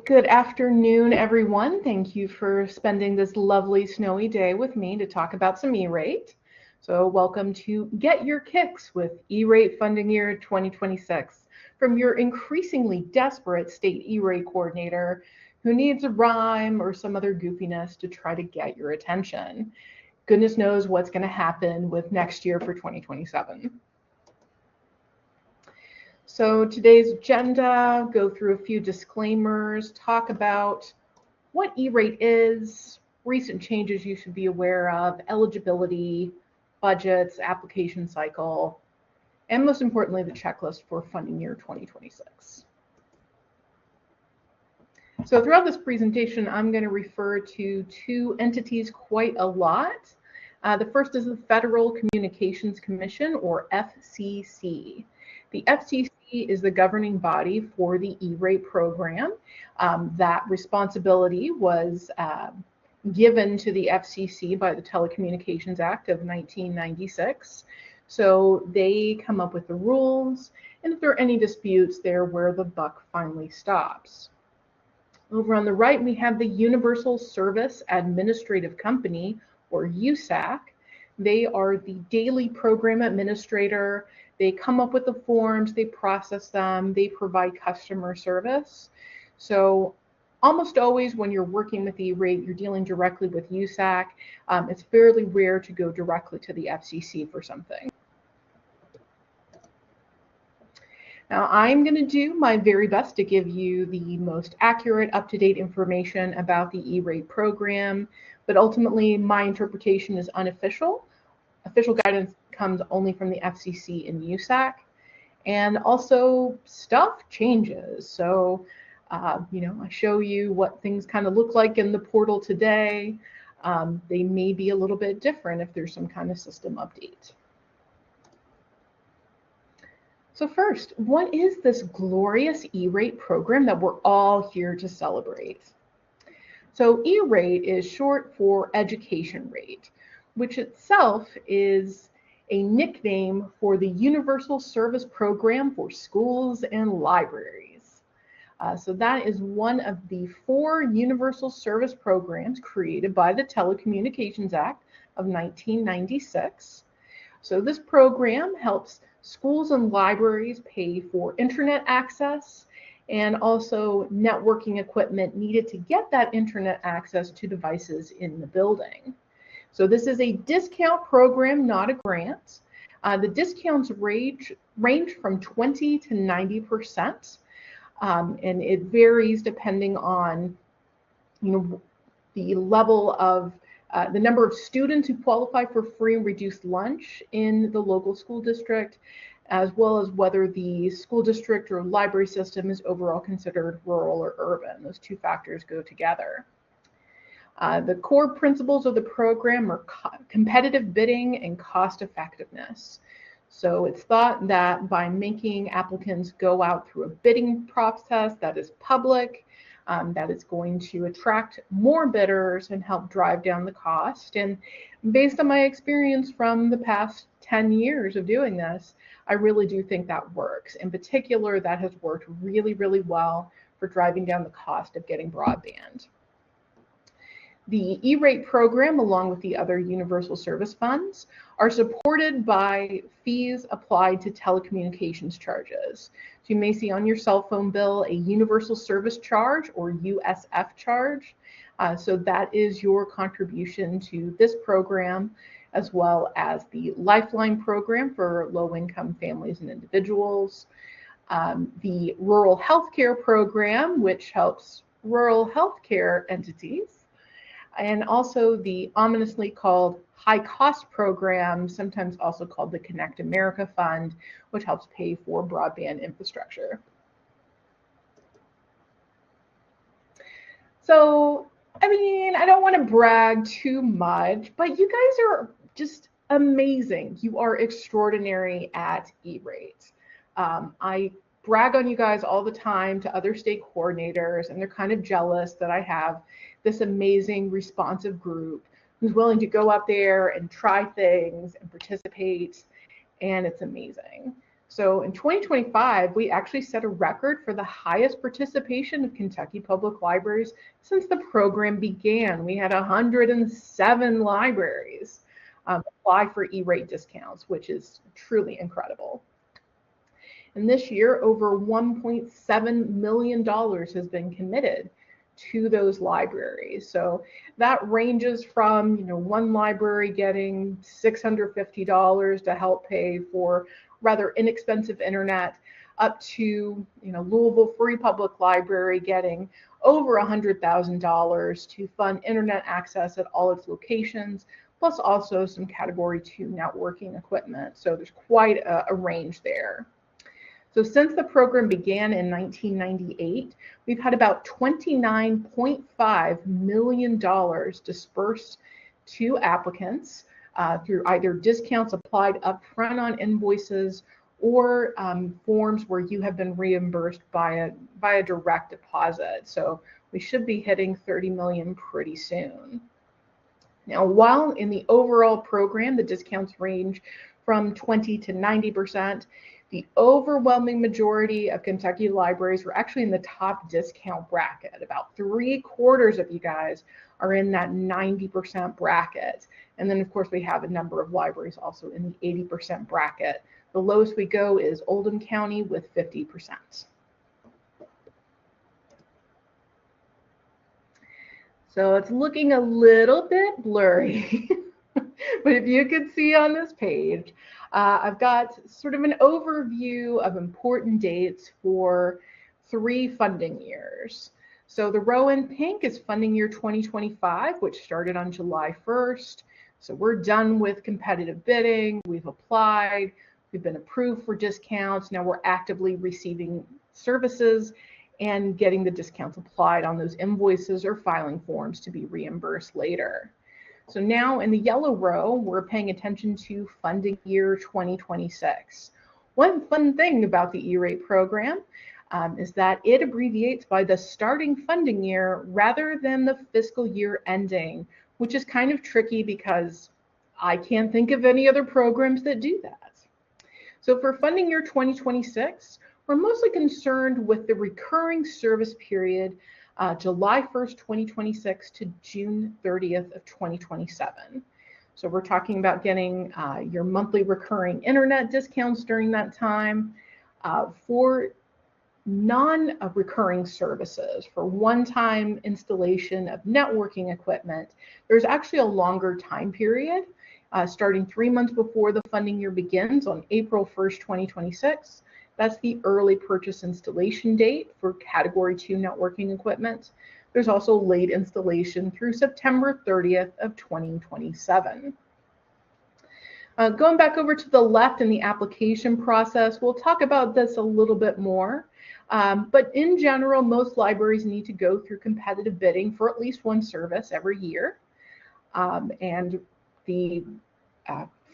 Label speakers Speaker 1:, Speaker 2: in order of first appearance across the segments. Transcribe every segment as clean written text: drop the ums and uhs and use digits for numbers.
Speaker 1: Good afternoon, everyone. Thank you for spending this lovely snowy day with me to talk about some E-rate. So welcome to Get Your Kicks with E-rate Funding Year 2026 from your increasingly desperate state E-rate coordinator who needs a rhyme or some other goofiness to try to get your attention. Goodness knows what's going to happen with next year for 2027. So today's agenda, go through a few disclaimers, talk about what E-rate is, recent changes you should be aware of, eligibility, budgets, application cycle, and most importantly, the checklist for funding year 2026. So throughout this presentation, I'm going to refer to two entities quite a lot. The first is the Federal Communications Commission, or FCC. The FCC is the governing body for the E-rate program. That responsibility was given to the FCC by the Telecommunications Act of 1996. So they come up with the rules, and if there are any disputes, they're where the buck finally stops. Over on the right, we have the Universal Service Administrative Company, or USAC. They are the daily program administrator. They come up with the forms, they process them, they provide customer service. So almost always when you're working with E-rate, you're dealing directly with USAC. It's fairly rare to go directly to the FCC for something. Now, I'm going to do my very best to give you the most accurate, up-to-date information about the E-rate program, but ultimately my interpretation is unofficial. Official guidance comes only from the FCC and USAC, and also stuff changes. So, I show you what things kind of look like in the portal today. They may be a little bit different if there's some kind of system update. So first, what is this glorious E-rate program that we're all here to celebrate? So E-rate is short for education rate, which itself is a nickname for the Universal Service Program for schools and libraries. So that is one of the 4 universal service programs created by the Telecommunications Act of 1996. So this program helps schools and libraries pay for internet access and also networking equipment needed to get that internet access to devices in the building. So this is a discount program, not a grant. The discounts range from 20 to 90%, and it varies depending on, the level of the number of students who qualify for free and reduced lunch in the local school district, as well as whether the school district or library system is overall considered rural or urban. Those two factors go together. The core principles of the program are competitive bidding and cost effectiveness. So it's thought that by making applicants go out through a bidding process that is public, that is going to attract more bidders and help drive down the cost. And based on my experience from the past 10 years of doing this, I really do think that works. In particular, that has worked really, really well for driving down the cost of getting broadband. The E-rate program, along with the other universal service funds, are supported by fees applied to telecommunications charges. So you may see on your cell phone bill a universal service charge, or USF charge. So that is your contribution to this program, as well as the Lifeline program for low-income families and individuals, the Rural Healthcare Program, which helps rural healthcare entities, and also the ominously called High Cost Program, sometimes also called the Connect America Fund, which helps pay for broadband infrastructure. So, I don't want to brag too much, but you guys are just amazing. You are extraordinary at E-rate. I brag on you guys all the time to other state coordinators, and they're kind of jealous that I have this amazing responsive group who's willing to go up there and try things and participate, and it's amazing. So in 2025, we actually set a record for the highest participation of Kentucky Public Libraries since the program began. We had 107 libraries apply for E-rate discounts, which is truly incredible. And this year, over $1.7 million has been committed to those libraries. So that ranges from, one library getting $650 to help pay for rather inexpensive internet, up to, Louisville Free Public Library getting over $100,000 to fund internet access at all its locations, plus also some Category 2 networking equipment. So there's quite a range there. So since the program began in 1998, we've had about $29.5 million dispersed to applicants through either discounts applied upfront on invoices or forms where you have been reimbursed by a direct deposit. So we should be hitting 30 million pretty soon. Now, while in the overall program, the discounts range from 20 to 90%, the overwhelming majority of Kentucky libraries were actually in the top discount bracket. About 3/4 of you guys are in that 90% bracket. And then, of course, we have a number of libraries also in the 80% bracket. The lowest we go is Oldham County with 50%. So it's looking a little bit blurry, but if you can see on this page, I've got sort of an overview of important dates for 3 funding years. So the row in pink is funding year 2025, which started on July 1st. So we're done with competitive bidding. We've applied. We've been approved for discounts. Now we're actively receiving services and getting the discounts applied on those invoices or filing forms to be reimbursed later. So now in the yellow row, we're paying attention to funding year 2026. One fun thing about the E-rate program is that it abbreviates by the starting funding year rather than the fiscal year ending, which is kind of tricky because I can't think of any other programs that do that. So for funding year 2026, we're mostly concerned with the recurring service period July 1st, 2026 to June 30th of 2027. So we're talking about getting your monthly recurring internet discounts during that time. For non-recurring services, for one-time installation of networking equipment, there's actually a longer time period, starting 3 months before the funding year begins on April 1st, 2026. That's the early purchase installation date for Category 2 networking equipment. There's also late installation through September 30th of 2027. Going back over to the left in the application process, we'll talk about this a little bit more. But in general, most libraries need to go through competitive bidding for at least one service every year. And the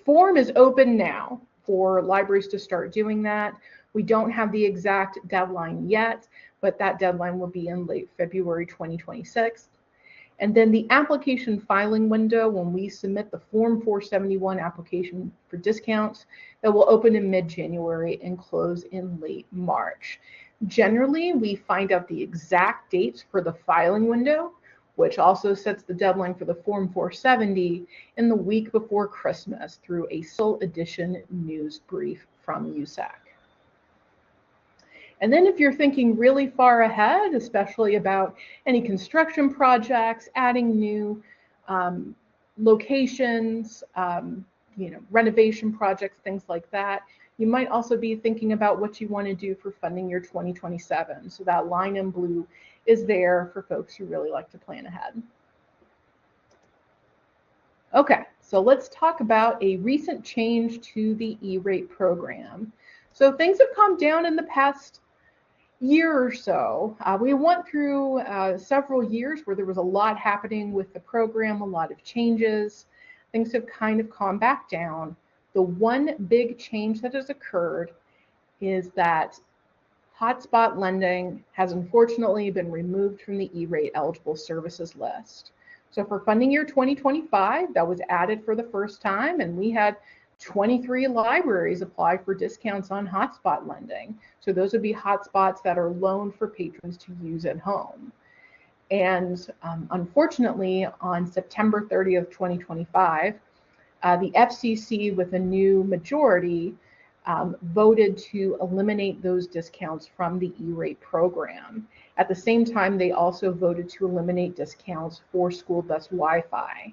Speaker 1: form is open now for libraries to start doing that. We don't have the exact deadline yet, but that deadline will be in late February 2026. And then the application filing window, when we submit the Form 471 application for discounts, that will open in mid-January and close in late March. Generally, we find out the exact dates for the filing window, which also sets the deadline for the Form 470 in the week before Christmas through a sole edition news brief from USAC. And then if you're thinking really far ahead, especially about any construction projects, adding new locations, renovation projects, things like that, you might also be thinking about what you want to do for funding year 2027. So that line in blue is there for folks who really like to plan ahead. Okay, so let's talk about a recent change to the E-rate program. So things have calmed down in the past year or so. We went through several years where there was a lot happening with the program, a lot of changes. Things have kind of calmed back down. The one big change that has occurred is that hotspot lending has unfortunately been removed from the E-rate eligible services list. So for funding year 2025, that was added for the first time, and we had 23 libraries apply for discounts on hotspot lending. So those would be hotspots that are loaned for patrons to use at home. And unfortunately, on September 30th, 2025, the FCC, with a new majority, voted to eliminate those discounts from the E-rate program. At the same time, they also voted to eliminate discounts for school bus Wi-Fi.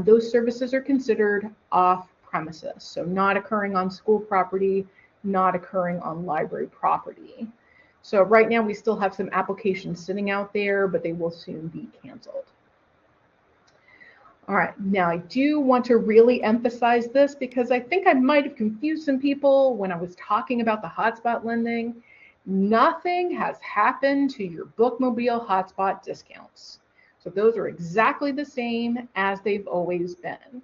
Speaker 1: Those services are considered off premises, so not occurring on school property, not occurring on library property. So right now we still have some applications sitting out there, but they will soon be canceled. All right, now I do want to really emphasize this because I think I might have confused some people when I was talking about the hotspot lending. Nothing has happened to your bookmobile hotspot discounts. So those are exactly the same as they've always been.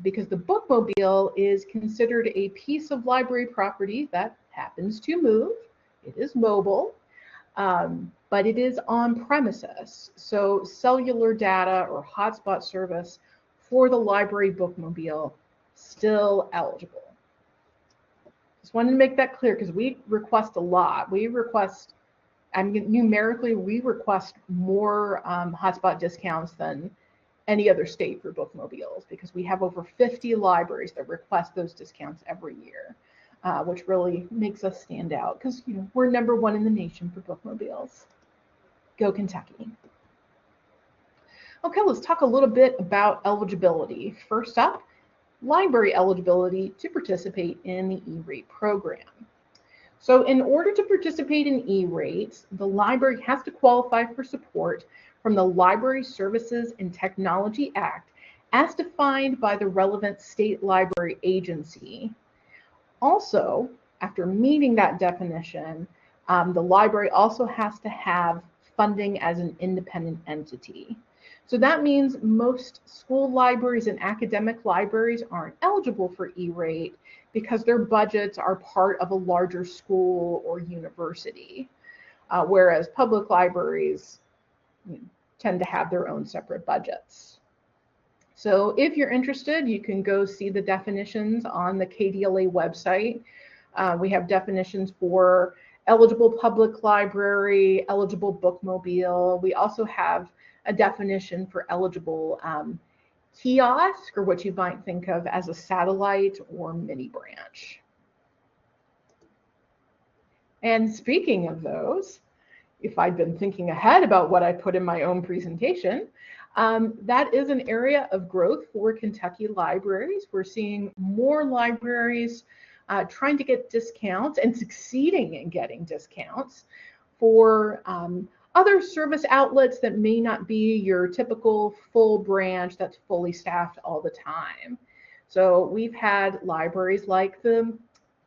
Speaker 1: Because the bookmobile is considered a piece of library property that happens to move. It is mobile, but it is on premises. So cellular data or hotspot service for the library bookmobile still eligible. Just wanted to make that clear because we request a lot. We request, numerically, we request more hotspot discounts than any other state for bookmobiles because we have over 50 libraries that request those discounts every year, which really makes us stand out because we're #1 in the nation for bookmobiles. Go Kentucky. Okay, let's talk a little bit about eligibility. First up, library eligibility to participate in the E-rate program. So in order to participate in E-rates, the library has to qualify for support from the Library Services and Technology Act as defined by the relevant state library agency. Also, after meeting that definition, the library also has to have funding as an independent entity. So that means most school libraries and academic libraries aren't eligible for E-rate because their budgets are part of a larger school or university, whereas public libraries tend to have their own separate budgets. So if you're interested, you can go see the definitions on the KDLA website. We have definitions for eligible public library, eligible bookmobile. We also have a definition for eligible kiosk, or what you might think of as a satellite or mini branch. And speaking of those, if I'd been thinking ahead about what I put in my own presentation, that is an area of growth for Kentucky libraries. We're seeing more libraries trying to get discounts and succeeding in getting discounts for other service outlets that may not be your typical full branch that's fully staffed all the time. So we've had libraries like the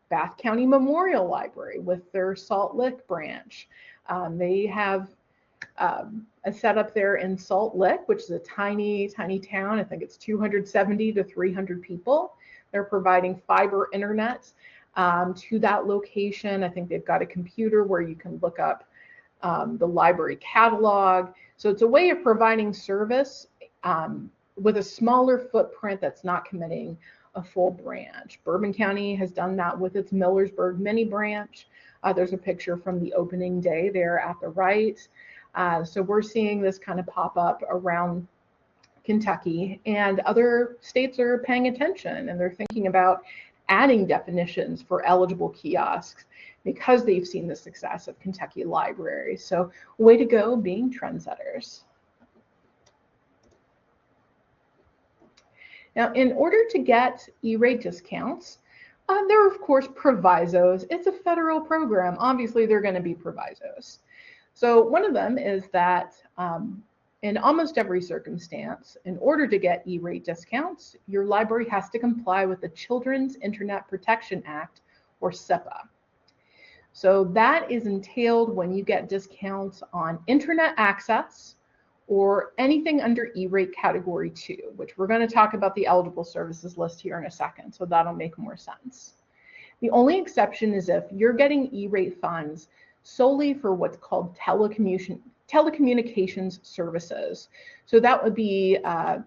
Speaker 1: Bath County Memorial Library with their Salt Lick branch. They have a setup there in Salt Lick, which is a tiny, tiny town. I think it's 270 to 300 people. They're providing fiber internet to that location. I think they've got a computer where you can look up the library catalog. So it's a way of providing service with a smaller footprint that's not committing a full branch. Bourbon County has done that with its Millersburg mini branch. There's a picture from the opening day there at the right. So we're seeing this kind of pop up around Kentucky, and other states are paying attention and they're thinking about adding definitions for eligible kiosks because they've seen the success of Kentucky libraries. So way to go being trendsetters. Now, in order to get E-rate discounts, there are, of course, provisos. It's a federal program. Obviously, there are going to be provisos. So one of them is that in almost every circumstance, in order to get E-rate discounts, your library has to comply with the Children's Internet Protection Act, or CIPA. So that is entailed when you get discounts on internet access or anything under E-rate category 2, which we're going to talk about the eligible services list here in a second, so that'll make more sense. The only exception is if you're getting E-rate funds solely for what's called telecommunications services. So that would be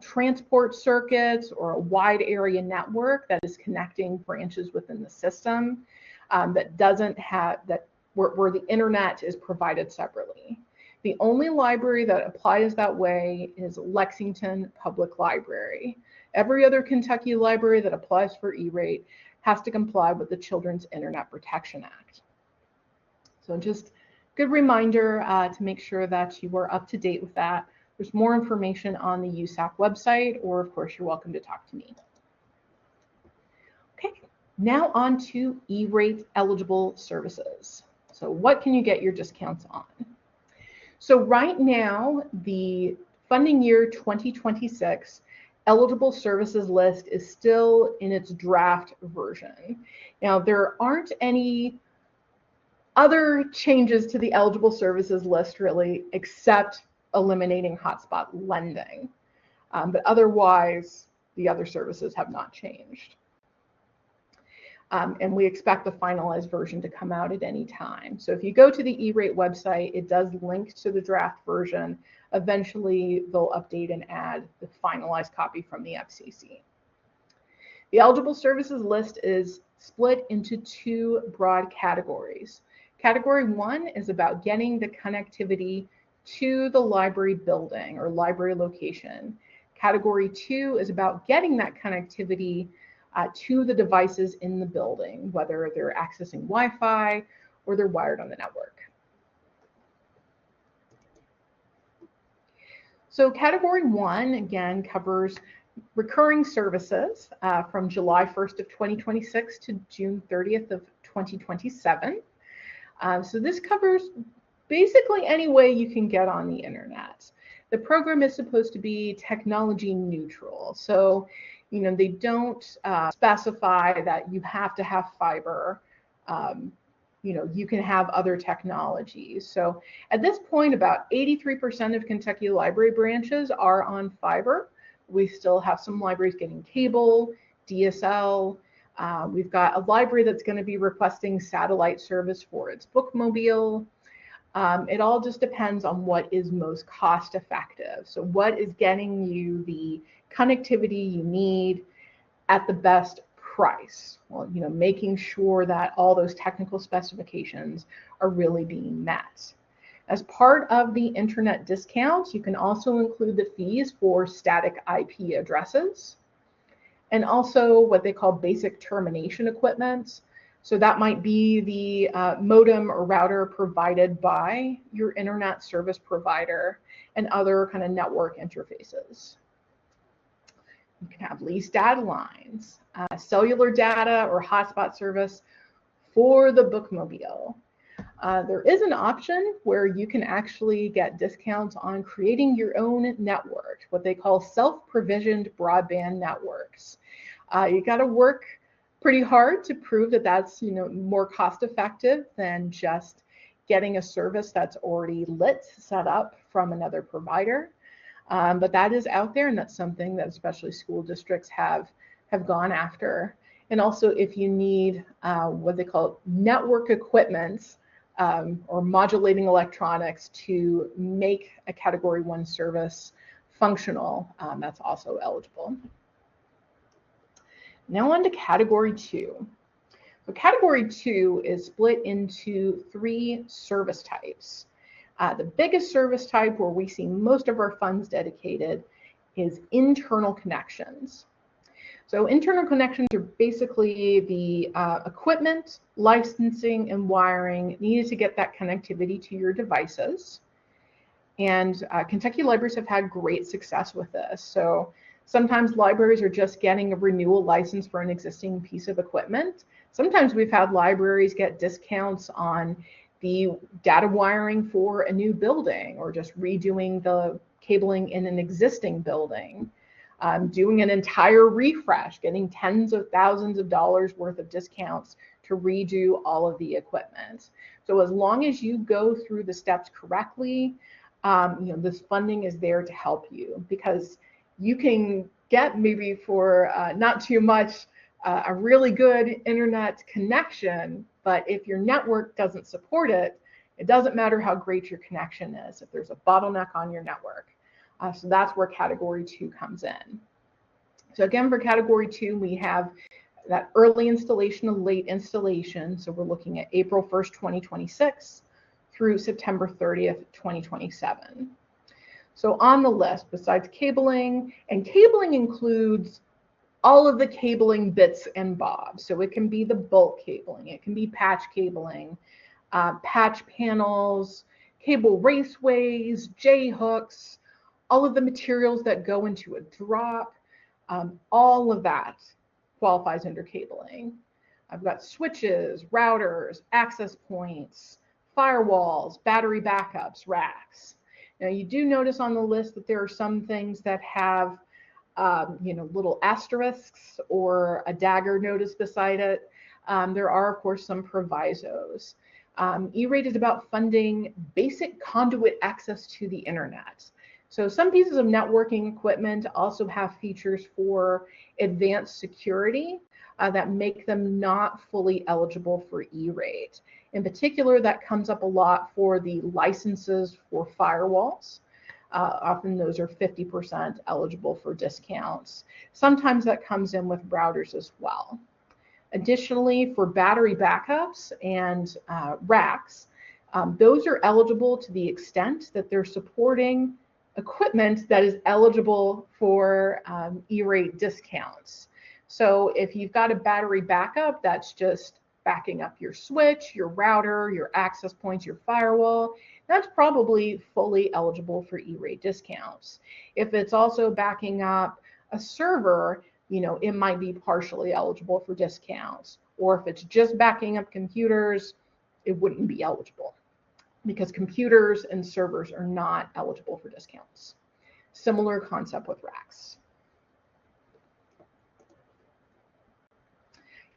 Speaker 1: transport circuits or a wide area network that is connecting branches within the system that doesn't have that where the internet is provided separately. The only library that applies that way is Lexington Public Library. Every other Kentucky library that applies for E-rate has to comply with the Children's Internet Protection Act. So just good reminder to make sure that you are up to date with that. There's more information on the USAC website, or of course, you're welcome to talk to me. Okay, now on to E-rate eligible services. So what can you get your discounts on? So right now, the funding year 2026 eligible services list is still in its draft version. Now, there aren't any other changes to the eligible services list really, except eliminating hotspot lending. But otherwise, the other services have not changed. And we expect the finalized version to come out at any time. So if you go to the E-rate website, it does link to the draft version. Eventually, they'll update and add the finalized copy from the FCC. The eligible services list is split into two broad categories. Category 1 is about getting the connectivity to the library building or library location. Category 2 is about getting that connectivity to the devices in the building, whether they're accessing Wi-Fi or they're wired on the network. So category 1, again, covers recurring services from July 1st of 2026 to June 30th of 2027. So this covers basically any way you can get on the internet. The program is supposed to be technology neutral. So, you know, they don't specify that you have to have fiber. You know, you can have other technologies. So at this point, about 83% of Kentucky library branches are on fiber. We still have some libraries getting cable, DSL. We've got a library that's going to be requesting satellite service for its bookmobile. It all just depends on what is most cost effective. So what is getting you the connectivity you need at the best price? Well, you know, making sure that all those technical specifications are really being met. As part of the internet discounts, you can also include the fees for static IP addresses and also what they call basic termination equipment. So that might be the modem or router provided by your internet service provider and other kind of network interfaces. You can have leased data lines, cellular data or hotspot service for the bookmobile. There is an option where you can actually get discounts on creating your own network, what they call self-provisioned broadband networks. You got to work pretty hard to prove that that's, you know, more cost effective than just getting a service that's already set up from another provider. But that is out there, and that's something that especially school districts have gone after. And also if you need what they call network equipment or modulating electronics to make a Category 1 service functional, that's also eligible. Now on to Category 2. So Category 2 is split into 3 service types. The biggest service type where we see most of our funds dedicated is internal connections. So internal connections are basically the equipment, licensing, and wiring needed to get that connectivity to your devices. And Kentucky libraries have had great success with this. So sometimes libraries are just getting a renewal license for an existing piece of equipment. Sometimes we've had libraries get discounts on the data wiring for a new building or just redoing the cabling in an existing building. Doing an entire refresh, getting tens of thousands of dollars worth of discounts to redo all of the equipment. So as long as you go through the steps correctly, you know, this funding is there to help you, because you can get maybe for not too much a really good internet connection, but if your network doesn't support it, It doesn't matter how great your connection is if there's a bottleneck on your network. So that's where category 2 comes in. So again, for category 2, we have that early installation and late installation. So we're looking at April 1st, 2026 through September 30th, 2027. So on the list, besides cabling, and cabling includes all of the cabling bits and bobs. So it can be the bulk cabling, it can be patch cabling, patch panels, cable raceways, J-hooks, all of the materials that go into a drop, all of that qualifies under cabling. I've got switches, routers, access points, firewalls, battery backups, racks. Now you do notice on the list that there are some things that have little asterisks or a dagger notice beside it. There are, of course, some provisos. E-rate is about funding basic conduit access to the internet. So some pieces of networking equipment also have features for advanced security that make them not fully eligible for E-rate. In particular, that comes up a lot for the licenses for firewalls. Often those are 50% eligible for discounts. Sometimes that comes in with routers as well. Additionally, for battery backups and racks, those are eligible to the extent that they're supporting equipment that is eligible for E-rate discounts. So if you've got a battery backup that's just backing up your switch, your router, your access points, your firewall, that's probably fully eligible for E-rate discounts. If it's also backing up a server, it might be partially eligible for discounts. Or if it's just backing up computers, it wouldn't be eligible because computers and servers are not eligible for discounts. Similar concept with racks.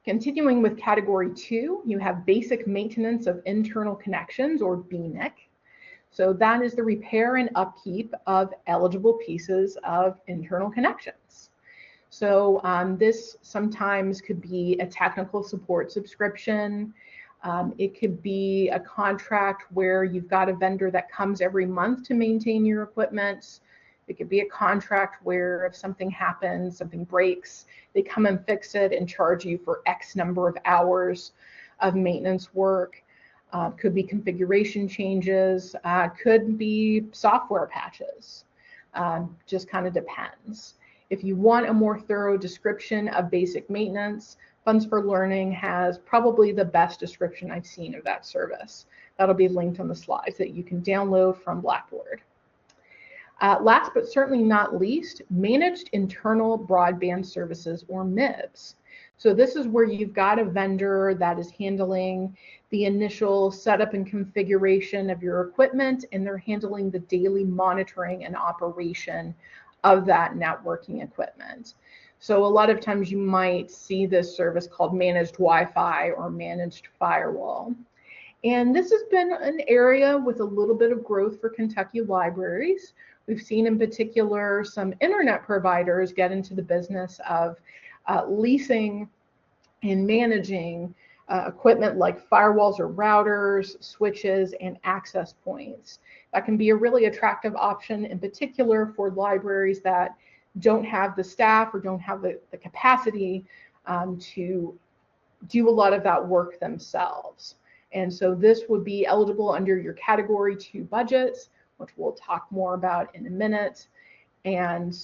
Speaker 1: Continuing with category 2, you have basic maintenance of internal connections, or BMIC. So that is the repair and upkeep of eligible pieces of internal connections. So this sometimes could be a technical support subscription. It could be a contract where you've got a vendor that comes every month to maintain your equipment. It could be a contract where if something happens, something breaks, they come and fix it and charge you for X number of hours of maintenance work. Could be configuration changes, could be software patches. Just kind of depends. If you want a more thorough description of basic maintenance, Funds for Learning has probably the best description I've seen of that service. That'll be linked on the slides that you can download from Blackboard. Last but certainly not least, managed internal broadband services, or MIBs. So this is where you've got a vendor that is handling the initial setup and configuration of your equipment, and they're handling the daily monitoring and operation of that networking equipment. So a lot of times you might see this service called managed Wi-Fi or managed firewall. And this has been an area with a little bit of growth for Kentucky libraries. We've seen in particular some internet providers get into the business of leasing and managing equipment like firewalls or routers, switches, and access points. That can be a really attractive option, in particular for libraries that don't have the staff or don't have the capacity to do a lot of that work themselves. And so this would be eligible under your category 2 budgets, which we'll talk more about in a minute. And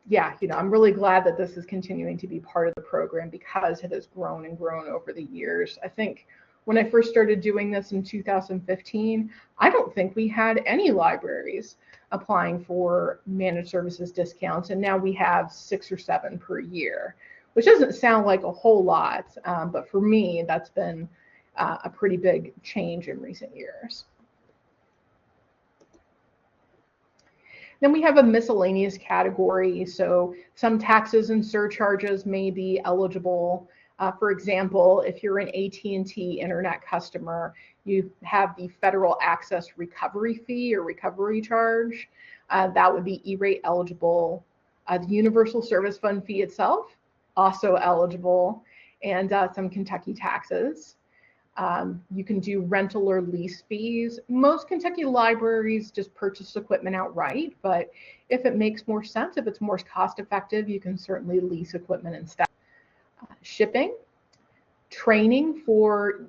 Speaker 1: yeah, I'm really glad that this is continuing to be part of the program because it has grown and grown over the years. I think when I first started doing this in 2015, I don't think we had any libraries applying for managed services discounts, and now we have 6 or 7 per year, which doesn't sound like a whole lot, but for me, that's been a pretty big change in recent years. Then we have a miscellaneous category. So some taxes and surcharges may be eligible. For example, if you're an AT&T internet customer, you have the federal access recovery fee or recovery charge. That would be E-rate eligible. The universal service fund fee itself, also eligible, and some Kentucky taxes. You can do rental or lease fees. Most Kentucky libraries just purchase equipment outright, but if it makes more sense, if it's more cost effective, you can certainly lease equipment instead. Shipping, training for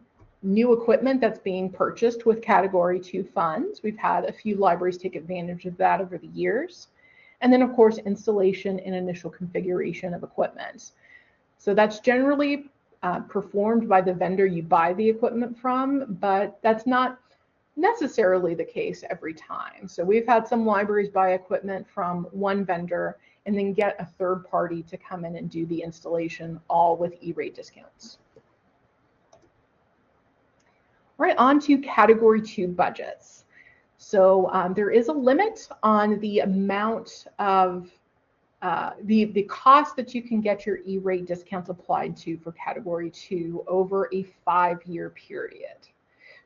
Speaker 1: new equipment that's being purchased with Category 2 funds. We've had a few libraries take advantage of that over the years. And then, of course, installation and initial configuration of equipment. So that's generally performed by the vendor you buy the equipment from, but that's not necessarily the case every time. So we've had some libraries buy equipment from one vendor and then get a third party to come in and do the installation, all with E-rate discounts. All right, on to Category 2 budgets. So there is a limit on the amount of the cost that you can get your E-rate discounts applied to for Category 2 over a 5-year period.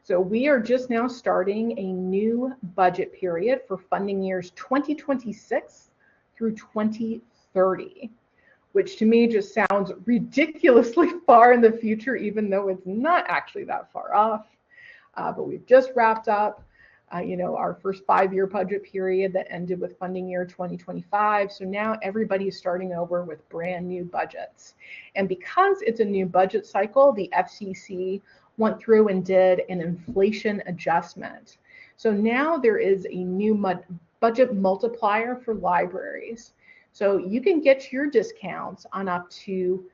Speaker 1: So we are just now starting a new budget period for funding years 2026 through 2030, which to me just sounds ridiculously far in the future, even though it's not actually that far off. But we've just wrapped up our first 5-year budget period that ended with funding year 2025. So now everybody's starting over with brand new budgets. And because it's a new budget cycle, the FCC went through and did an inflation adjustment. So now there is a new budget multiplier for libraries. So you can get your discounts on up to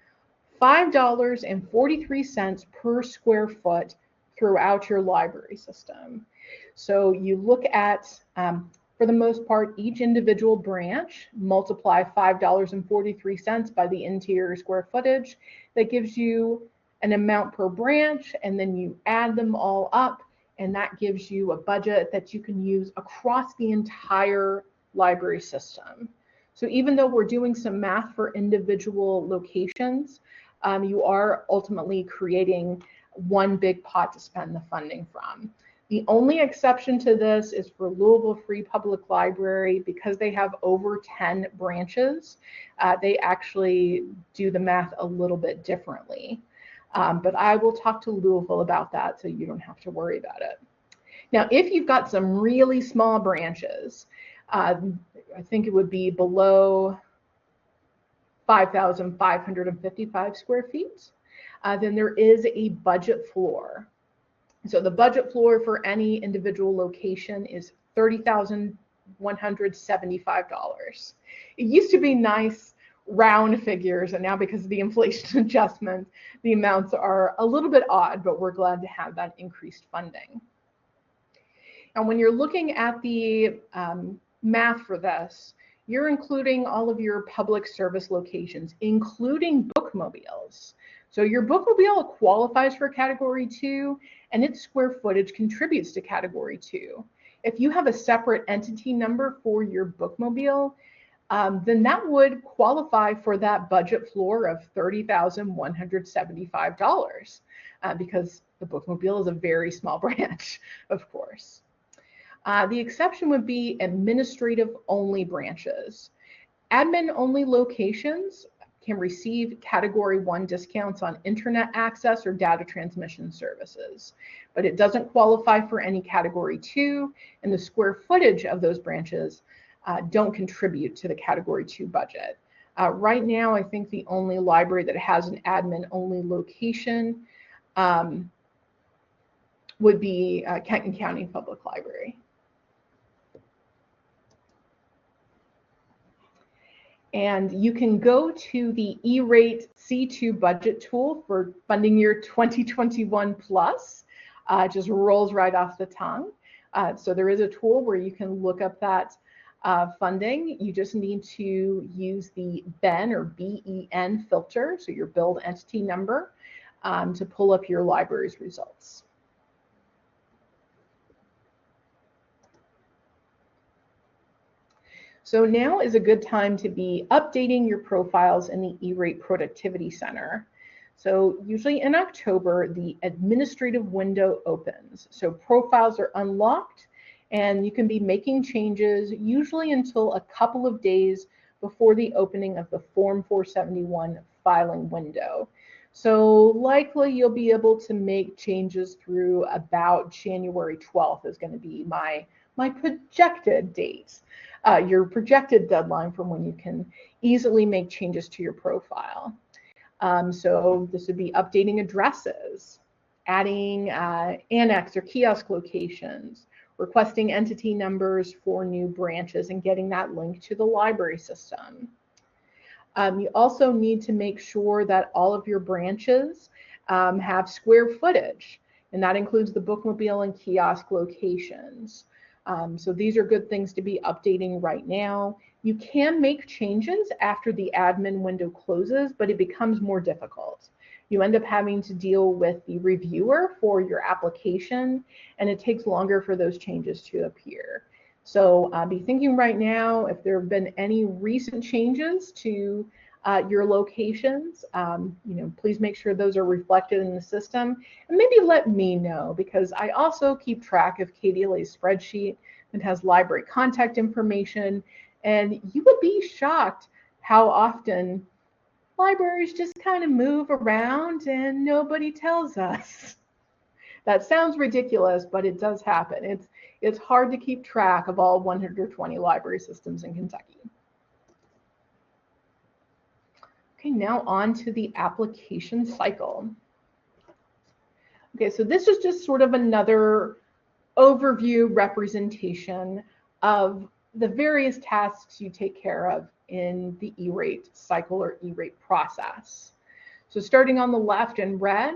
Speaker 1: $5.43 per square foot throughout your library system. So you look at, for the most part, each individual branch, multiply $5.43 by the interior square footage. That gives you an amount per branch, and then you add them all up, and that gives you a budget that you can use across the entire library system. So even though we're doing some math for individual locations, you are ultimately creating one big pot to spend the funding from. The only exception to this is for Louisville Free Public Library. Because they have over 10 branches, they actually do the math a little bit differently. But I will talk to Louisville about that, so you don't have to worry about it. Now, if you've got some really small branches, I think it would be below 5,555 square feet, then there is a budget floor. So the budget floor for any individual location is $30,175. It used to be nice round figures, and now because of the inflation adjustment, the amounts are a little bit odd, but we're glad to have that increased funding. And when you're looking at the math for this, you're including all of your public service locations, including bookmobiles. So your bookmobile qualifies for Category 2, and its square footage contributes to Category 2. If you have a separate entity number for your bookmobile, then that would qualify for that budget floor of $30,175 because the bookmobile is a very small branch, of course. The exception would be administrative-only branches. Admin-only locations can receive Category 1 discounts on internet access or data transmission services, but it doesn't qualify for any Category 2, and the square footage of those branches don't contribute to the Category 2 budget. Right now, I think the only library that has an admin-only location would be Kenton County Public Library. And you can go to the E-rate C2 budget tool for funding year 2021 plus. It just rolls right off the tongue. So there is a tool where you can look up that funding. You just need to use the BEN or BEN filter, so your billed entity number, to pull up your library's results. So now is a good time to be updating your profiles in the E-rate Productivity Center. So usually in October, the administrative window opens. So profiles are unlocked, and you can be making changes usually until a couple of days before the opening of the Form 471 filing window. So likely you'll be able to make changes through about January 12th is going to be my projected date, your projected deadline from when you can easily make changes to your profile. So this would be updating addresses, adding annex or kiosk locations, requesting entity numbers for new branches and getting that link to the library system. You also need to make sure that all of your branches have square footage, and that includes the bookmobile and kiosk locations. So these are good things to be updating right now. You can make changes after the admin window closes, but it becomes more difficult. You end up having to deal with the reviewer for your application, and it takes longer for those changes to appear. So be thinking right now if there have been any recent changes to your locations, please make sure those are reflected in the system, and maybe let me know, because I also keep track of KDLA's spreadsheet that has library contact information, and you would be shocked how often libraries just kind of move around and nobody tells us. That sounds ridiculous, but it does happen. It's hard to keep track of all 120 library systems in Kentucky. Okay, now on to the application cycle. Okay, so this is just sort of another overview representation of the various tasks you take care of in the E-rate cycle or E-rate process. So starting on the left in red,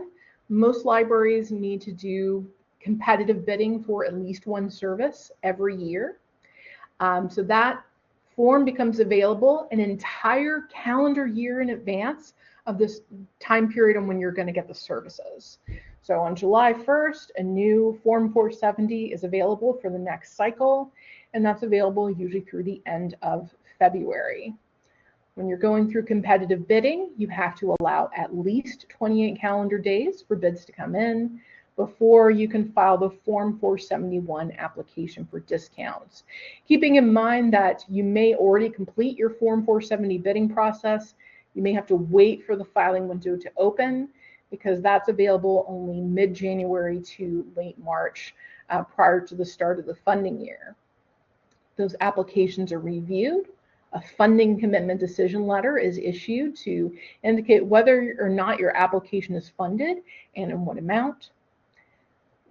Speaker 1: most libraries need to do competitive bidding for at least one service every year. So that form becomes available an entire calendar year in advance of this time period on when you're going to get the services. So on July 1st, a new Form 470 is available for the next cycle, and that's available usually through the end of February. When you're going through competitive bidding, you have to allow at least 28 calendar days for bids to come in before you can file the Form 471 application for discounts. Keeping in mind that you may already complete your Form 470 bidding process, you may have to wait for the filing window to open, because that's available only mid-January to late March prior to the start of the funding year. Those applications are reviewed. A funding commitment decision letter is issued to indicate whether or not your application is funded and in what amount.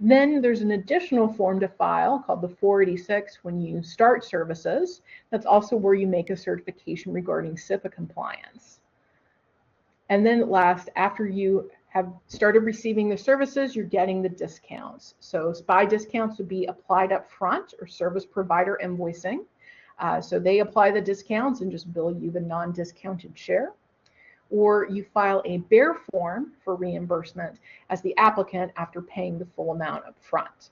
Speaker 1: Then there's an additional form to file called the 486 when you start services. That's also where you make a certification regarding SIPA compliance. And then last, after you have started receiving the services, you're getting the discounts. So SPI discounts would be applied up front, or service provider invoicing. So they apply the discounts and just bill you the non-discounted share. Or you file a bear form for reimbursement as the applicant after paying the full amount up front.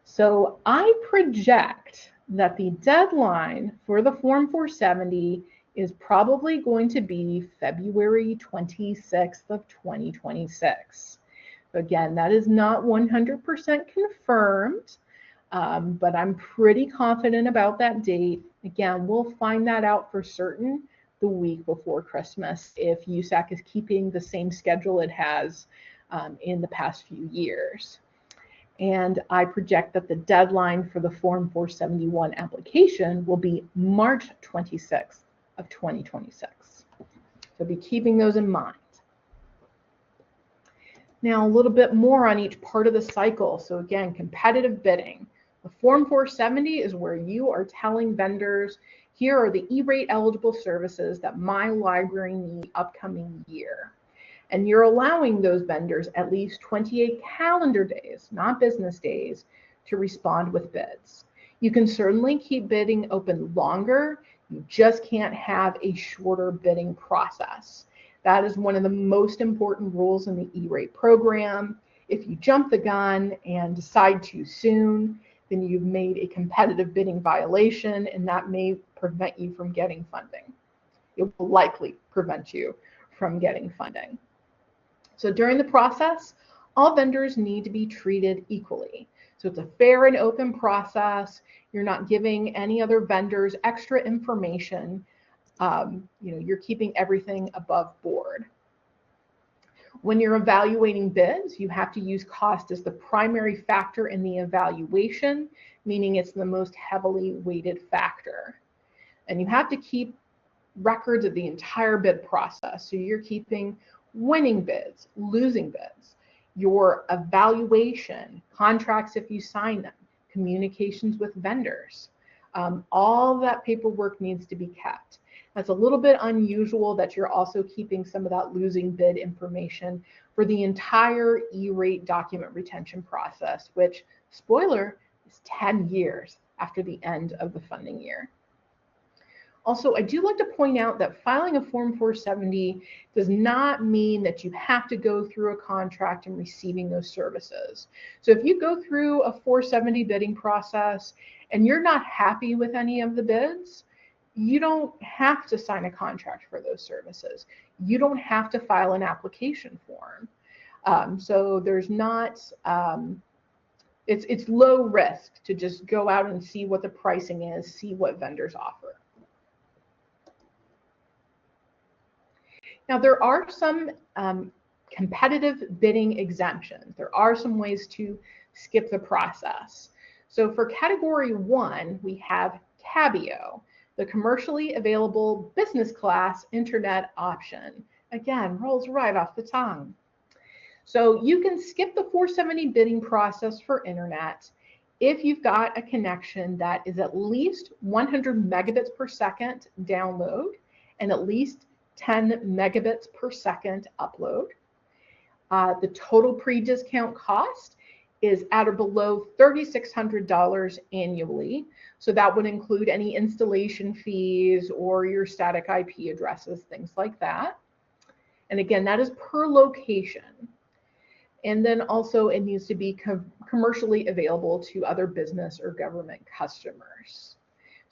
Speaker 1: So I project that the deadline for the Form 470 is probably going to be February 26th of 2026. Again, that is not 100% confirmed, but I'm pretty confident about that date. Again, we'll find that out for certain the week before Christmas if USAC is keeping the same schedule it has in the past few years. And I project that the deadline for the Form 471 application will be March 26th of 2026. So be keeping those in mind. Now, a little bit more on each part of the cycle. So again, competitive bidding. The Form 470 is where you are telling vendors, here are the E-rate eligible services that my library needs upcoming year. And you're allowing those vendors at least 28 calendar days, not business days, to respond with bids. You can certainly keep bidding open longer. You just can't have a shorter bidding process. That is one of the most important rules in the E-rate program. If you jump the gun and decide too soon, then you've made a competitive bidding violation, and that may prevent you from getting funding. It will likely prevent you from getting funding. So during the process, all vendors need to be treated equally. So it's a fair and open process. You're not giving any other vendors extra information. You're keeping everything above board. When you're evaluating bids, you have to use cost as the primary factor in the evaluation, meaning it's the most heavily weighted factor. And you have to keep records of the entire bid process. So you're keeping winning bids, losing bids, your evaluation, contracts if you sign them, communications with vendors. All that paperwork needs to be kept. That's a little bit unusual that you're also keeping some of that losing bid information for the entire E-rate document retention process, which, spoiler, is 10 years after the end of the funding year. Also, I do like to point out that filing a Form 470 does not mean that you have to go through a contract and receiving those services. So if you go through a 470 bidding process and you're not happy with any of the bids, you don't have to sign a contract for those services. You don't have to file an application form. So there's not, it's low risk to just go out and see what the pricing is, see what vendors offer. Now, there are some competitive bidding exemptions. There are some ways to skip the process. So for category 1, we have Cabio, the commercially available business class internet option. Again, rolls right off the tongue. So you can skip the 470 bidding process for internet if you've got a connection that is at least 100 megabits per second download and at least 10 megabits per second upload. The total pre-discount cost is at or below $3,600 annually. So that would include any installation fees or your static IP addresses, things like that. And again, that is per location. And then also it needs to be commercially available to other business or government customers.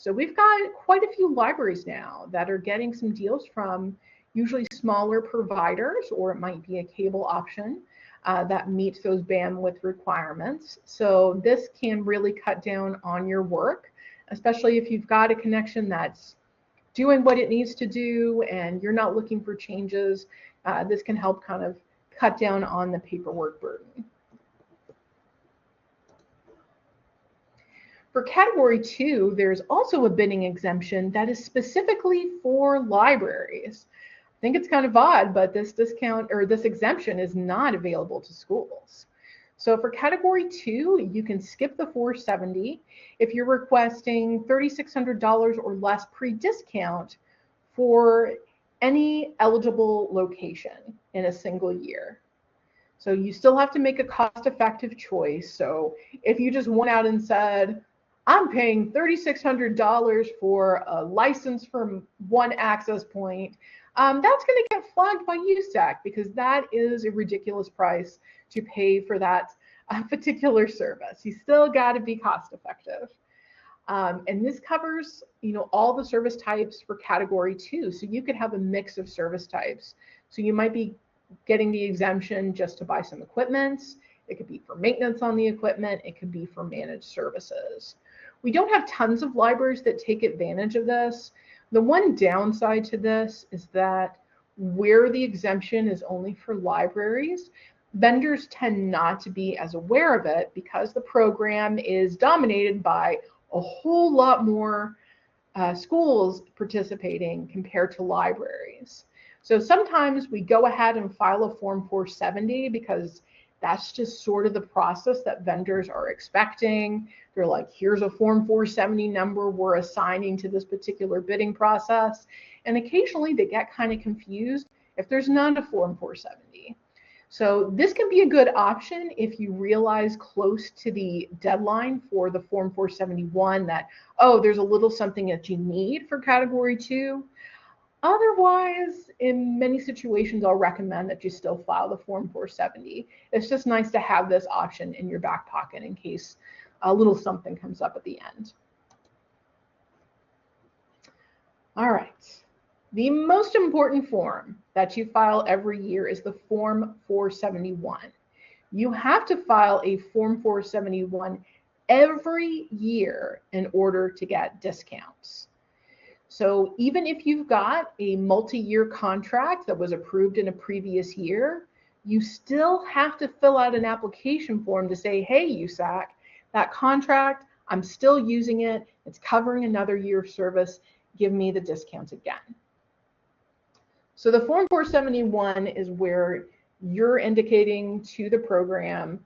Speaker 1: So we've got quite a few libraries now that are getting some deals from usually smaller providers, or it might be a cable option that meets those bandwidth requirements. So this can really cut down on your work, especially if you've got a connection that's doing what it needs to do and you're not looking for changes. This can help kind of cut down on the paperwork burden. For category 2, there's also a bidding exemption that is specifically for libraries. I think it's kind of odd, but this discount or this exemption is not available to schools. So for category 2, you can skip the 470 if you're requesting $3,600 or less pre-discount for any eligible location in a single year. So you still have to make a cost-effective choice. So if you just went out and said, I'm paying $3,600 for a license from one access point, that's going to get flagged by USAC because that is a ridiculous price to pay for that particular service. You still got to be cost-effective. And this covers, all the service types for category 2. So you could have a mix of service types. So you might be getting the exemption just to buy some equipment. It could be for maintenance on the equipment. It could be for managed services. We don't have tons of libraries that take advantage of this. The one downside to this is that where the exemption is only for libraries, vendors tend not to be as aware of it because the program is dominated by a whole lot more schools participating compared to libraries. So sometimes we go ahead and file a Form 470 because that's just sort of the process that vendors are expecting. They're like, here's a Form 470 number we're assigning to this particular bidding process. And occasionally they get kind of confused if there's not a Form 470. So this can be a good option if you realize close to the deadline for the Form 471 that, oh, there's a little something that you need for category 2. Otherwise, in many situations, I'll recommend that you still file the Form 470. It's just nice to have this option in your back pocket in case a little something comes up at the end. All right. The most important form that you file every year is the Form 471. You have to file a Form 471 every year in order to get discounts. So even if you've got a multi-year contract that was approved in a previous year, you still have to fill out an application form to say, hey, USAC, that contract, I'm still using it. It's covering another year of service. Give me the discounts again. So the Form 471 is where you're indicating to the program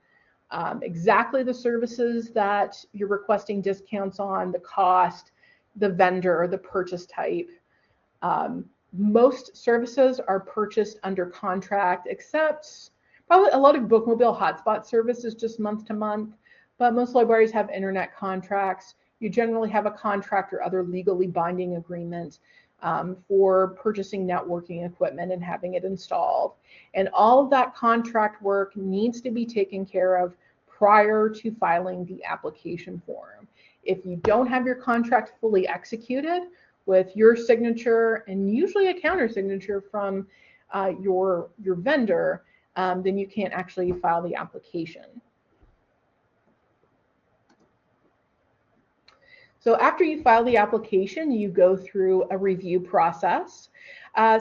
Speaker 1: exactly the services that you're requesting discounts on, the cost, the vendor, the purchase type. Most services are purchased under contract, except probably a lot of bookmobile hotspot service is just month to month, but most libraries have internet contracts. You generally have a contract or other legally binding agreement for purchasing networking equipment and having it installed. And all of that contract work needs to be taken care of prior to filing the application form. If you don't have your contract fully executed with your signature and usually a counter signature from your vendor, then you can't actually file the application. So after you file the application, you go through a review process.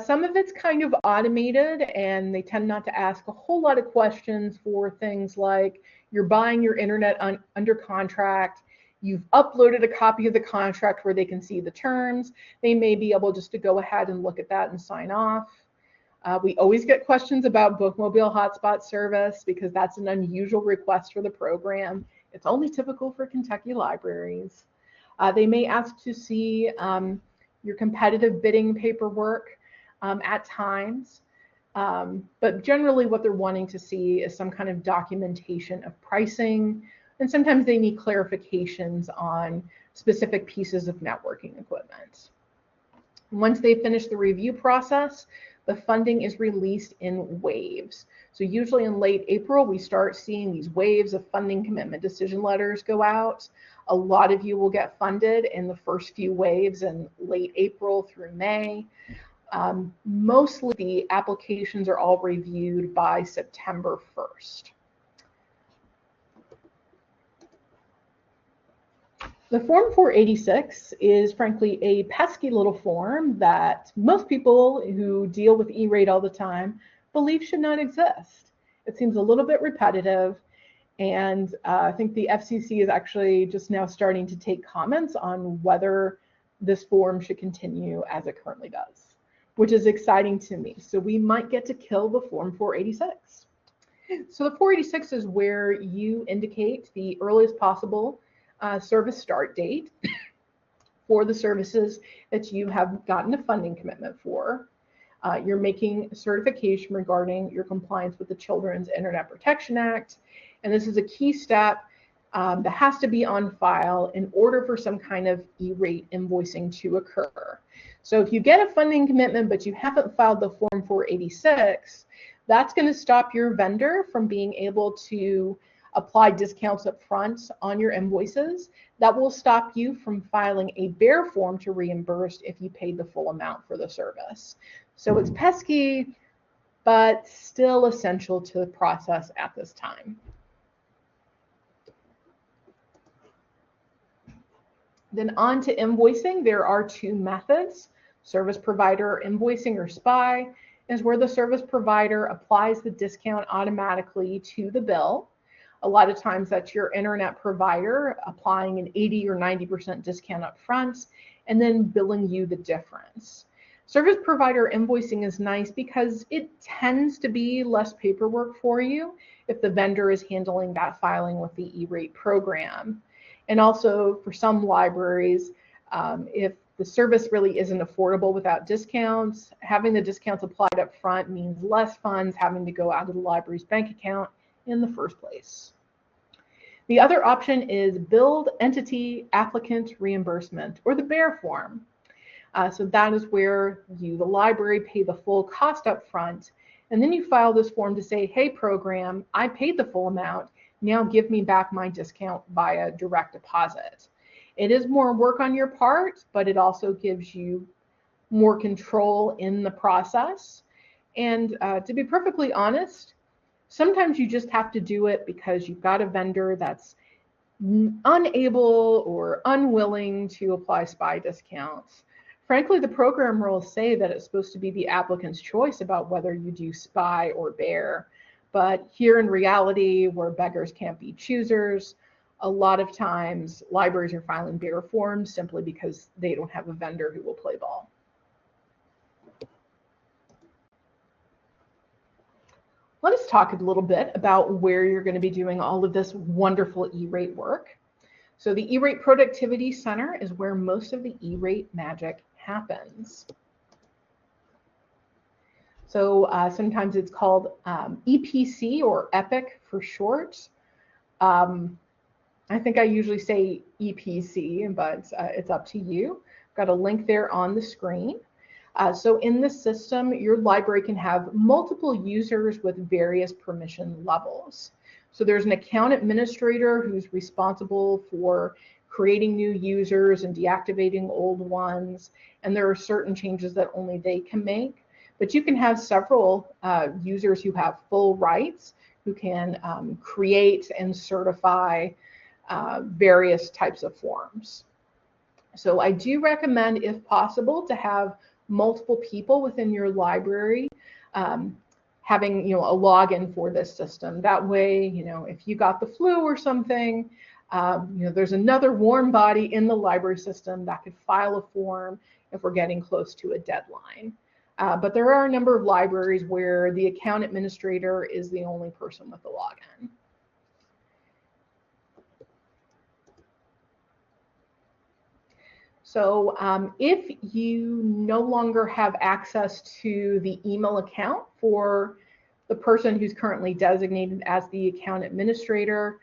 Speaker 1: Some of it's kind of automated, and they tend not to ask a whole lot of questions for things like you're buying your internet under contract, you've uploaded a copy of the contract where they can see the terms. They may be able just to go ahead and look at that and sign off. We always get questions about bookmobile hotspot service because that's an unusual request for the program. It's only typical for Kentucky libraries. They may ask to see your competitive bidding paperwork at times, but generally what they're wanting to see is some kind of documentation of pricing, and sometimes they need clarifications on specific pieces of networking equipment. Once they finish the review process, the funding is released in waves. So usually in late April, we start seeing these waves of funding commitment decision letters go out. A lot of you will get funded in the first few waves in late April through May. Mostly the applications are all reviewed by September 1st. The Form 486 is frankly a pesky little form that most people who deal with E-rate all the time believe should not exist. It seems a little bit repetitive, and I think the FCC is actually just now starting to take comments on whether this form should continue as it currently does, which is exciting to me. So we might get to kill the Form 486. So the 486 is where you indicate the earliest possible service start date for the services that you have gotten a funding commitment for. You're making a certification regarding your compliance with the Children's Internet Protection Act, and this is a key step that has to be on file in order for some kind of E-rate invoicing to occur. So if you get a funding commitment but you haven't filed the Form 486, that's going to stop your vendor from being able to apply discounts up front on your invoices. That will stop you from filing a bare form to reimburse if you paid the full amount for the service. So it's pesky, but still essential to the process at this time. Then on to invoicing. There are two methods. Service provider invoicing, or SPI, is where the service provider applies the discount automatically to the bill. A lot of times that's your internet provider applying an 80 or 90% discount up front and then billing you the difference. Service provider invoicing is nice because it tends to be less paperwork for you if the vendor is handling that filing with the E-rate program. And also for some libraries, if the service really isn't affordable without discounts, having the discounts applied up front means less funds having to go out of the library's bank account in the first place. The other option is billed entity applicant reimbursement, or the bare form. So that is where you, the library, pay the full cost up front, and then you file this form to say, hey program, I paid the full amount, now give me back my discount via direct deposit. It is more work on your part, but it also gives you more control in the process. And to be perfectly honest, sometimes you just have to do it because you've got a vendor that's unable or unwilling to apply SPI discounts. Frankly, the program rules say that it's supposed to be the applicant's choice about whether you do SPI or bare. But here in reality, where beggars can't be choosers, a lot of times libraries are filing bearer forms simply because they don't have a vendor who will play ball. Let us talk a little bit about where you're going to be doing all of this wonderful E-rate work. So the E-rate Productivity Center is where most of the E-rate magic happens. So sometimes it's called EPC, or EPIC for short. I think I usually say EPC, but it's up to you. Got a link there on the screen. So in this system, your library can have multiple users with various permission levels. So there's an account administrator who's responsible for creating new users and deactivating old ones. And there are certain changes that only they can make. But you can have several users who have full rights, who can create and certify various types of forms. So I do recommend, if possible, to have multiple people within your library having a login for this system. That way, if you got the flu or something, there's another warm body in the library system that could file a form if we're getting close to a deadline. But there are a number of libraries where the account administrator is the only person with the login. So if you no longer have access to the email account for the person who's currently designated as the account administrator,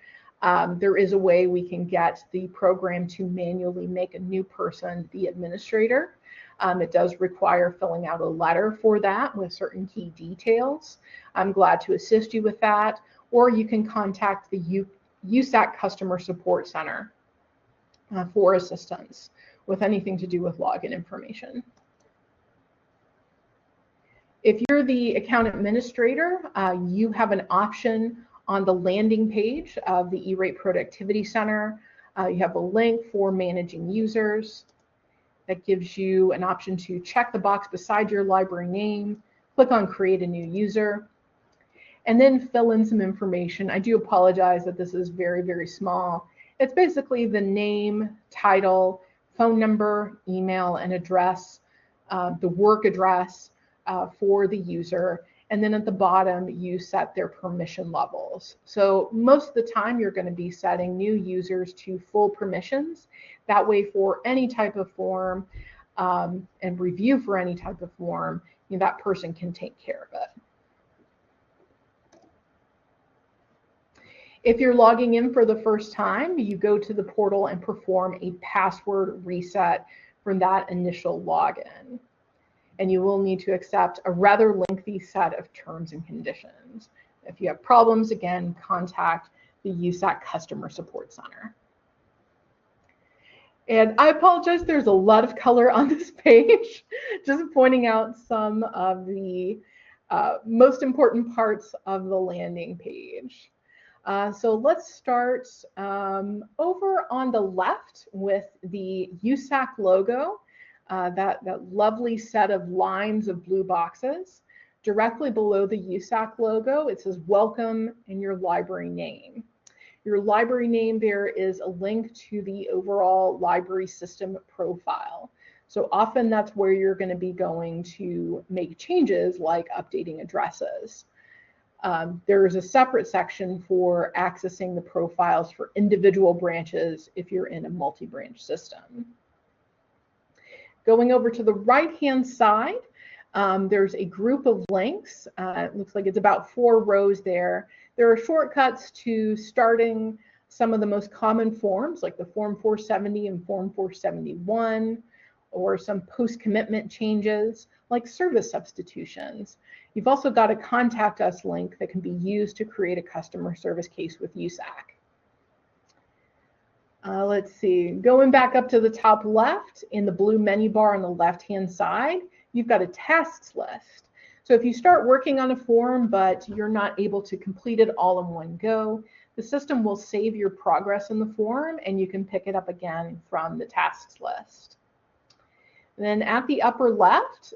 Speaker 1: there is a way we can get the program to manually make a new person the administrator. It does require filling out a letter for that with certain key details. I'm glad to assist you with that, or you can contact the USAC Customer Support Center for assistance with anything to do with login information. If you're the account administrator, you have an option on the landing page of the E-rate Productivity Center. You have a link for managing users. That gives you an option to check the box beside your library name, click on Create a New User, and then fill in some information. I do apologize that this is very, very small. It's basically the name, title, phone number, email, and address, the work address for the user. And then at the bottom, you set their permission levels. So most of the time, you're going to be setting new users to full permissions. That way, for any type of form and review for any type of form, that person can take care of it. If you're logging in for the first time, you go to the portal and perform a password reset from that initial login. And you will need to accept a rather lengthy set of terms and conditions. If you have problems, again, contact the USAC Customer Support Center. And I apologize, there's a lot of color on this page, just pointing out some of the most important parts of the landing page. So let's start over on the left with the USAC logo. That lovely set of lines of blue boxes. Directly below the USAC logo, it says welcome and your library name. Your library name there is a link to the overall library system profile. So often that's where you're going to be going to make changes like updating addresses. There's a separate section for accessing the profiles for individual branches if you're in a multi-branch system. Going over to the right-hand side, there's a group of links. It looks like it's about 4 rows there. There are shortcuts to starting some of the most common forms, like the Form 470 and Form 471, or some post-commitment changes, like service substitutions. You've also got a Contact Us link that can be used to create a customer service case with USAC. Let's see, going back up to the top left, in the blue menu bar on the left-hand side, you've got a tasks list. So if you start working on a form, but you're not able to complete it all in one go, the system will save your progress in the form and you can pick it up again from the tasks list. And then at the upper left,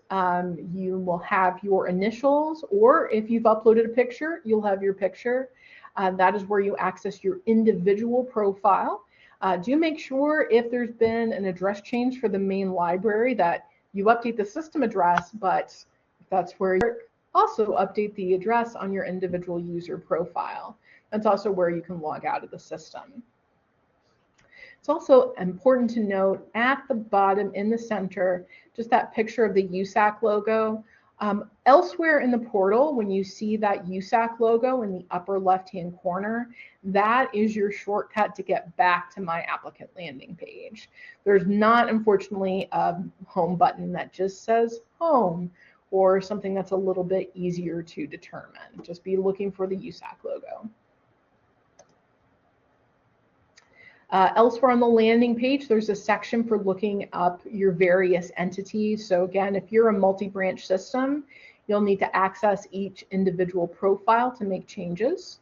Speaker 1: you will have your initials, or if you've uploaded a picture, you'll have your picture. That is where you access your individual profile. Do make sure if there's been an address change for the main library that you update the system address, but if that's where you also update the address on your individual user profile. That's also where you can log out of the system. It's also important to note at the bottom in the center, just that picture of the USAC logo. Elsewhere in the portal, when you see that USAC logo in the upper left-hand corner, that is your shortcut to get back to my applicant landing page. There's not, unfortunately, a home button that just says home or something that's a little bit easier to determine. Just be looking for the USAC logo. Elsewhere on the landing page, there's a section for looking up your various entities. So again, if you're a multi-branch system, you'll need to access each individual profile to make changes.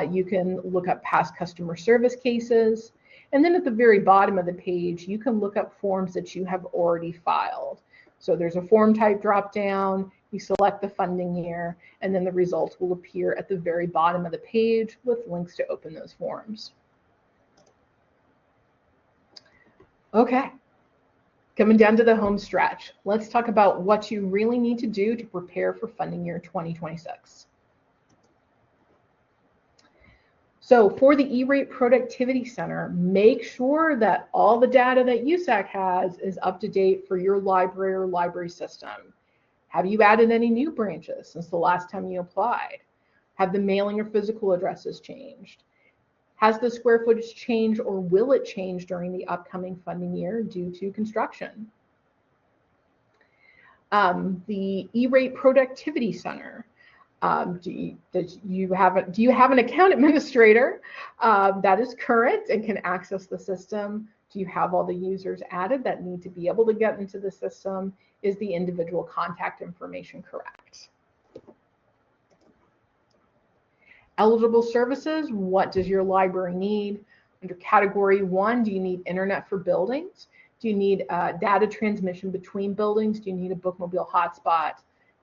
Speaker 1: You can look up past customer service cases. And then at the very bottom of the page, you can look up forms that you have already filed. So there's a form type drop-down, you select the funding year, and then the results will appear at the very bottom of the page with links to open those forms. Okay, coming down to the home stretch, let's talk about what you really need to do to prepare for funding year 2026. So for the E-Rate Productivity Center, make sure that all the data that USAC has is up to date for your library or library system. Have you added any new branches since the last time you applied? Have the mailing or physical addresses changed? Has the square footage changed or will it change during the upcoming funding year due to construction? The E-Rate Productivity Center. Do you have an account administrator that is current and can access the system? Do you have all the users added that need to be able to get into the system? Is the individual contact information correct? Eligible services, what does your library need? Under category 1, do you need internet for buildings? Do you need data transmission between buildings? Do you need a bookmobile hotspot?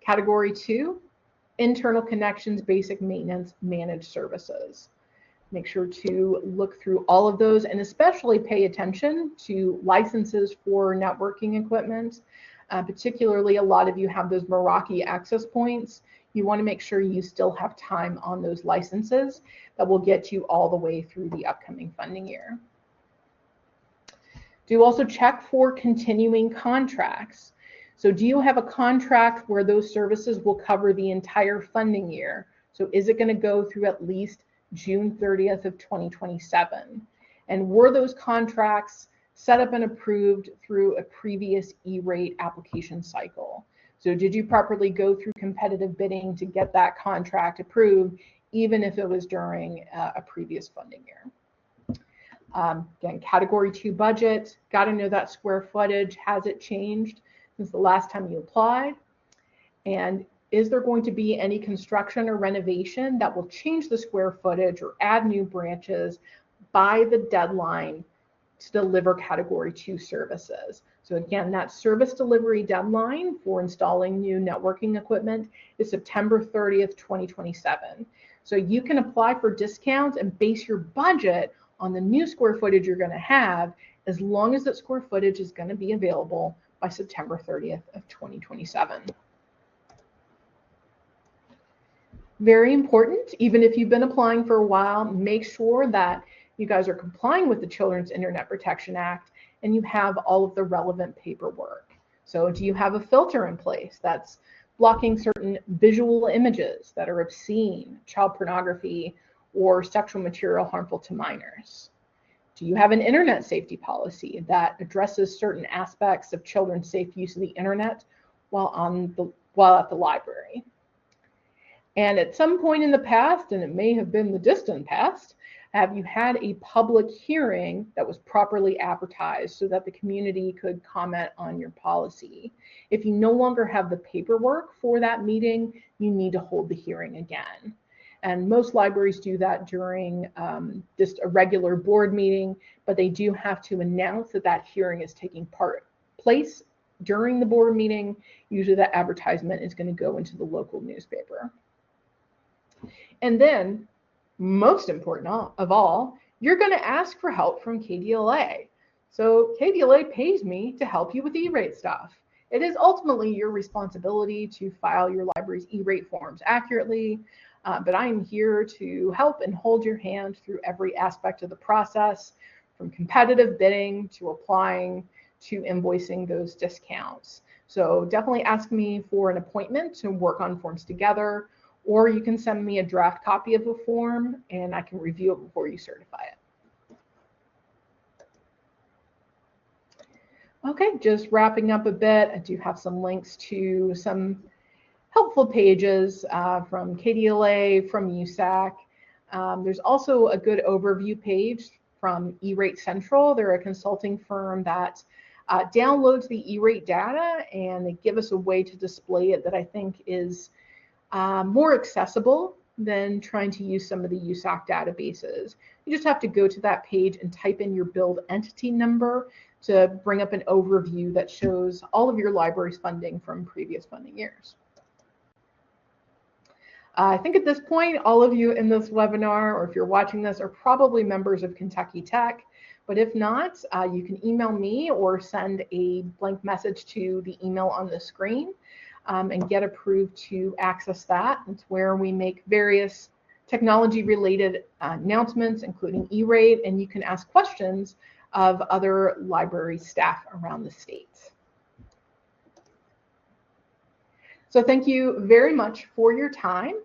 Speaker 1: Category 2, internal connections, basic maintenance, managed services. Make sure to look through all of those and especially pay attention to licenses for networking equipment. Particularly, a lot of you have those Meraki access points. You want to make sure you still have time on those licenses that will get you all the way through the upcoming funding year. Do also check for continuing contracts. So do you have a contract where those services will cover the entire funding year? So is it going to go through at least June 30th of 2027? And were those contracts set up and approved through a previous E-Rate application cycle? So did you properly go through competitive bidding to get that contract approved, even if it was during a previous funding year? Again, category 2 budget, got to know that square footage. Has it changed since the last time you applied? And is there going to be any construction or renovation that will change the square footage or add new branches by the deadline to deliver category 2 services? So again, that service delivery deadline for installing new networking equipment is September 30th, 2027. So you can apply for discounts and base your budget on the new square footage you're going to have, as long as that square footage is going to be available by September 30th of 2027. Very important, even if you've been applying for a while, make sure that you guys are complying with the Children's Internet Protection Act and you have all of the relevant paperwork. So do you have a filter in place that's blocking certain visual images that are obscene, child pornography, or sexual material harmful to minors? Do you have an internet safety policy that addresses certain aspects of children's safe use of the internet while at the library? And at some point in the past, and it may have been the distant past, have you had a public hearing that was properly advertised so that the community could comment on your policy? If you no longer have the paperwork for that meeting, you need to hold the hearing again. And most libraries do that during just a regular board meeting, but they do have to announce that that hearing is taking place during the board meeting, usually that advertisement is going to go into the local newspaper. And then, most important of all, you're going to ask for help from KDLA. So KDLA pays me to help you with E-rate stuff. It is ultimately your responsibility to file your library's E-rate forms accurately, but I am here to help and hold your hand through every aspect of the process, from competitive bidding to applying to invoicing those discounts. So definitely ask me for an appointment to work on forms together, or you can send me a draft copy of the form and I can review it before you certify it. Okay, just wrapping up a bit, I do have some links to some helpful pages from KDLA, from USAC. There's also a good overview page from E-Rate Central. They're a consulting firm that downloads the E-Rate data, and they give us a way to display it that I think is more accessible than trying to use some of the USAC databases. You just have to go to that page and type in your billed entity number to bring up an overview that shows all of your library's funding from previous funding years. I think at this point, all of you in this webinar, or if you're watching this, are probably members of Kentucky Tech. But if not, you can email me or send a blank message to the email on the screen and get approved to access that. It's where we make various technology-related announcements, including E-Rate, and you can ask questions of other library staff around the state. So thank you very much for your time.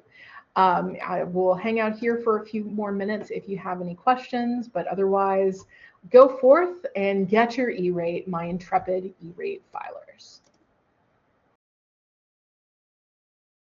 Speaker 1: I will hang out here for a few more minutes if you have any questions, but otherwise, go forth and get your E-Rate, my intrepid E-Rate filers.